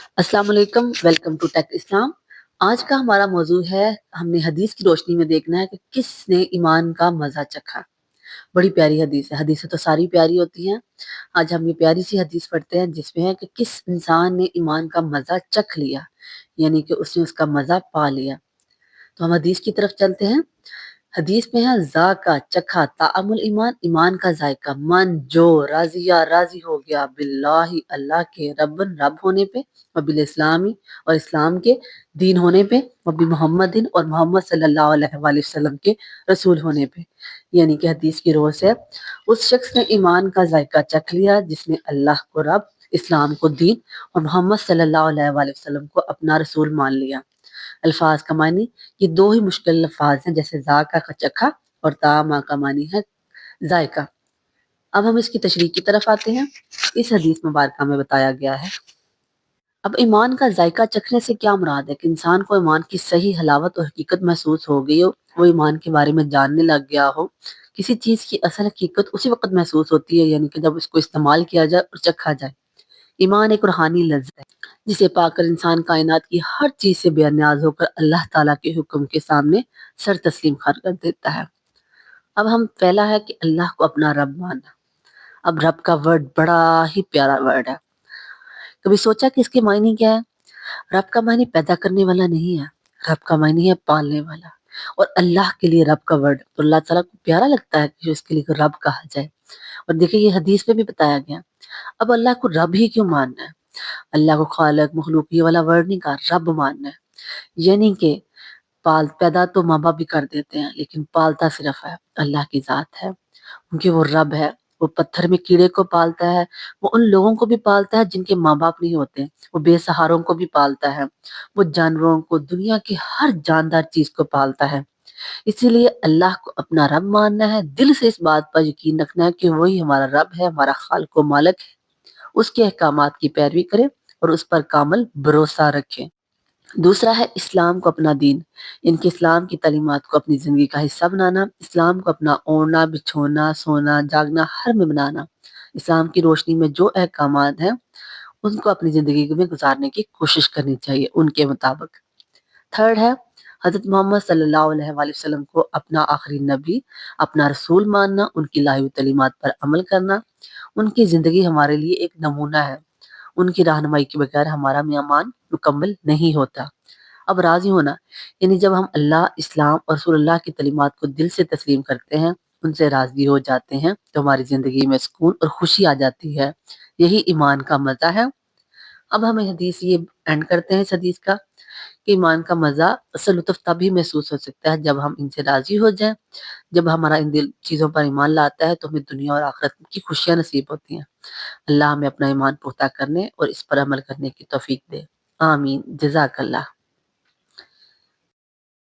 السلام علیکم، welcome to take اسلام۔ آج کا ہمارا موضوع ہے، ہم نے حدیث کی روشنی میں دیکھنا ہے کہ کس نے ایمان کا مزہ چکھا۔ بڑی پیاری حدیث ہے، حدیثیں تو ساری پیاری ہوتی ہیں۔ آج ہم یہ پیاری سی حدیث پڑھتے ہیں جس میں ہے کہ کس انسان نے ایمان کا مزہ چکھ لیا، یعنی کہ اس نے اس کا مزہ پا لیا۔ تو ہم حدیث کی طرف چلتے ہیں۔ حدیث میں ہے ذاکا چکھا طعم الایمان، ایمان کا ذائقہ، من جو راضی ہو گیا باللہ اللہ کے ربن رب ہونے پہ، وبال اسلامی اور اسلام کے دین ہونے پہ، وبی محمد اور محمد صلی اللہ علیہ وآلہ وسلم کے رسول ہونے پہ، یعنی کہ حدیث کی روح سے اس شخص نے ایمان کا ذائقہ چکھ لیا جس نے اللہ کو رب، اسلام کو دین اور محمد صلی اللہ علیہ وآلہ وسلم کو اپنا رسول مان لیا۔ الفاظ کا معنی، یہ دو ہی مشکل الفاظ ہیں جیسے ذاکا کا چکھا اور طعام کا معنی ہے ذائقہ۔ اب ہم اس کی تشریح کی طرف آتے ہیں۔ اس حدیث مبارکہ میں بتایا گیا ہے، اب ایمان کا ذائقہ چکھنے سے کیا مراد ہے کہ انسان کو ایمان کی صحیح حلاوت اور حقیقت محسوس ہو گئی ہو، وہ ایمان کے بارے میں جاننے لگ گیا ہو۔ کسی چیز کی اصل حقیقت اسی وقت محسوس ہوتی ہے، یعنی کہ جب اس کو استعمال کیا جائے اور چکھا جائے۔ ایمان ایک روحانی لذت ہے جسے پا کر انسان کائنات کی ہر چیز سے بے نیاز ہو کر اللہ تعالیٰ کے حکم کے سامنے سر تسلیم کر دیتا ہے۔ اب ہم پہلا ہے کہ اللہ کو اپنا رب ماننا۔ اب رب کا ورڈ بڑا ہی پیارا ورڈ ہے۔ کبھی سوچا کہ اس کے معنی کیا ہے؟ رب کا معنی پیدا کرنے والا نہیں ہے، رب کا معنی ہے پالنے والا۔ اور اللہ کے لیے رب کا ورڈ تو اللہ تعالیٰ کو پیارا لگتا ہے کہ اس کے لیے رب کہا جائے۔ اور دیکھیں یہ حدیث میں بھی بتایا گیا۔ اب اللہ کو رب ہی کیوں ماننا ہے؟ اللہ کو خالق مخلوق یہ والا ورڈ نہیں کہا، رب ماننا ہے، یعنی کہ پیدا تو ماں باپ بھی کر دیتے ہیں لیکن پالتا صرف ہے اللہ کی ذات ہے، کیونکہ وہ رب ہے۔ وہ پتھر میں کیڑے کو پالتا ہے، وہ ان لوگوں کو بھی پالتا ہے جن کے ماں باپ نہیں ہوتے، وہ بے سہاروں کو بھی پالتا ہے، وہ جانوروں کو، دنیا کی ہر جاندار چیز کو پالتا ہے۔ اسی لیے اللہ کو اپنا رب ماننا ہے، دل سے اس بات پر یقین رکھنا ہے کہ وہی ہمارا رب ہے، ہمارا خالق و مالک ہے، اس کے احکامات کی پیروی کریں اور اس پر کامل بھروسہ رکھیں۔ دوسرا ہے اسلام کو اپنا دین، ان کے اسلام کی تعلیمات کو اپنی زندگی کا حصہ بنانا، اسلام کو اپنا اوڑھنا بچھونا سونا جاگنا ہر میں بنانا، اسلام کی روشنی میں جو احکامات ہیں ان کو اپنی زندگی میں گزارنے کی کوشش کرنی چاہیے ان کے مطابق۔ تھرڈ ہے حضرت محمد صلی اللہ علیہ وآلہ وسلم کو اپنا آخری نبی، اپنا رسول ماننا، ان کی لائی ہوئی تعلیمات پر عمل کرنا۔ ان کی زندگی ہمارے لیے ایک نمونہ ہے، ان کی رہنمائی کے بغیر ہمارا ایمان مکمل نہیں ہوتا۔ اب راضی ہونا، یعنی جب ہم اللہ، اسلام اور رسول اللہ کی تعلیمات کو دل سے تسلیم کرتے ہیں، ان سے راضی ہو جاتے ہیں تو ہماری زندگی میں سکون اور خوشی آ جاتی ہے، یہی ایمان کا مزہ ہے۔ اب ہم حدیث یہ اینڈ کرتے ہیں اس حدیث کا کہ ایمان کا مزہ اصل لطف تبھی محسوس ہو سکتا ہے جب ہم ان سے راضی ہو جائیں۔ جب ہمارا ان دل چیزوں پر ایمان لاتا ہے تو ہمیں دنیا اور آخرت کی خوشیاں نصیب ہوتی ہیں۔ اللہ ہمیں اپنا ایمان پختہ کرنے اور اس پر عمل کرنے کی توفیق دے، آمین، جزاک اللہ۔